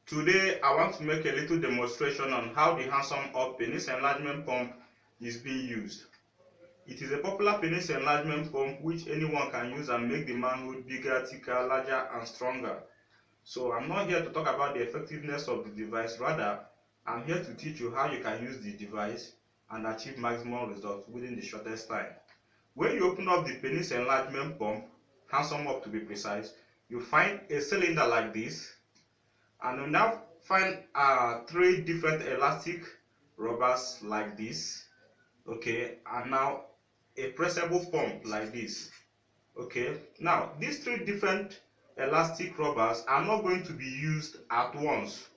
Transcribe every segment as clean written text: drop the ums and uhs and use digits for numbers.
Today I want to make a little demonstration on how the Handsome Up penis enlargement pump is being used. It is a popular penis enlargement pump which anyone can use and make the manhood bigger, thicker, larger and stronger. So I'm not here to talk about the effectiveness of the device, rather I'm here to teach you how you can use the device and achieve maximum results within the shortest time. When you open up the penis enlargement pump, Handsome Up to be precise, you find a cylinder like this, and you now find three different elastic rubbers like this, okay, and now a pressable pump like this. Okay, now these three different elastic rubbers are not going to be used at once.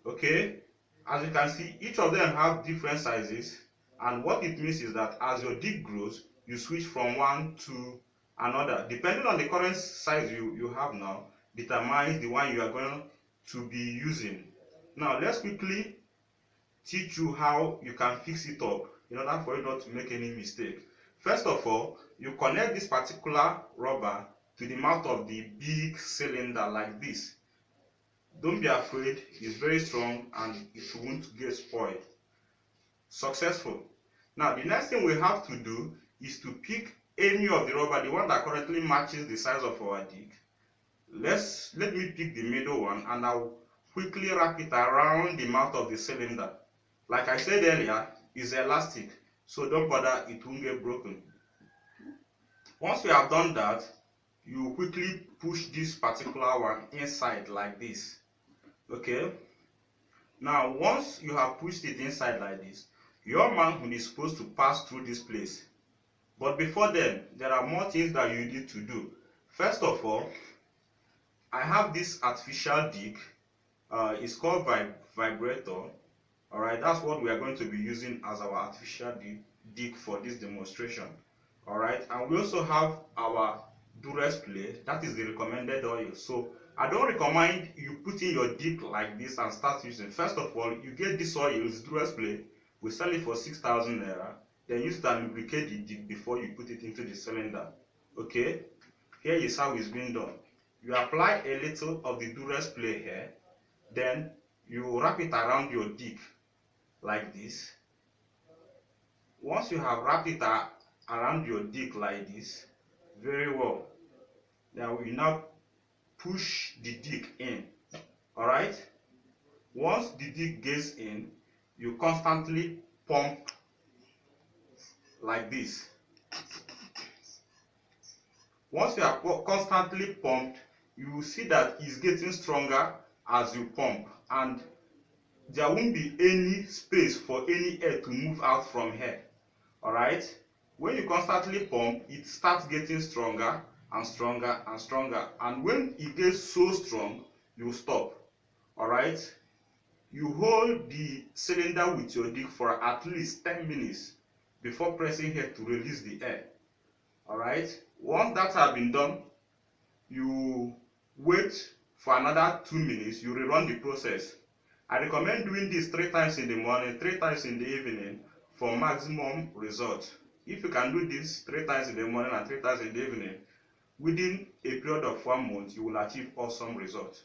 Okay, as you can see, each of them have different sizes, and what it means is that as your dick grows, you switch from one to another depending on the current size you have now, determines the one you are going to be using. Now let's quickly teach you how you can fix it up in order for you not to make any mistake. First of all, you connect this particular rubber to the mouth of the big cylinder like this. Don't be afraid, it's very strong and it won't get spoiled. Successful. Now the next thing we have to do is to pick any of the rubber, the one that currently matches the size of our dick. Let me pick the middle one, and I'll quickly wrap it around the mouth of the cylinder. Like I said earlier, it's elastic, so don't bother, it won't get broken. Once you have done that, you quickly push this particular one inside like this. Okay, now once you have pushed it inside like this, your manhood is supposed to pass through this place. But before then, there are more things that you need to do. First of all, I have this artificial dick. It's called vibrator. Alright, that's what we are going to be using as our artificial dick for this demonstration. Alright, and we also have our Durex Play, that is the recommended oil. So I don't recommend you putting your dick like this and start using. First of all, you get this oil, it's Durex Play, we sell it for 6,000 naira. Then use it and lubricate the dick before you put it into the cylinder. Okay, here is how it's being done. You apply a little of the Durex Play here, then you wrap it around your dick like this. Once you have wrapped it around your dick like this, very well, then we now push the dick in. Alright, once the dick gets in, you constantly pump like this. Once you have constantly pumped, you will see that it's getting stronger as you pump, and there won't be any space for any air to move out from here. Alright, when you constantly pump, it starts getting stronger and stronger and stronger, and when it gets so strong, you stop. Alright, you hold the cylinder with your dick for at least 10 minutes before pressing here to release the air. Alright, once that has been done, you wait for another 2 minutes, you rerun the process. I recommend doing this 3 times in the morning, 3 times in the evening for maximum results. If you can do this 3 times in the morning and 3 times in the evening, within a period of 1 month, you will achieve awesome results.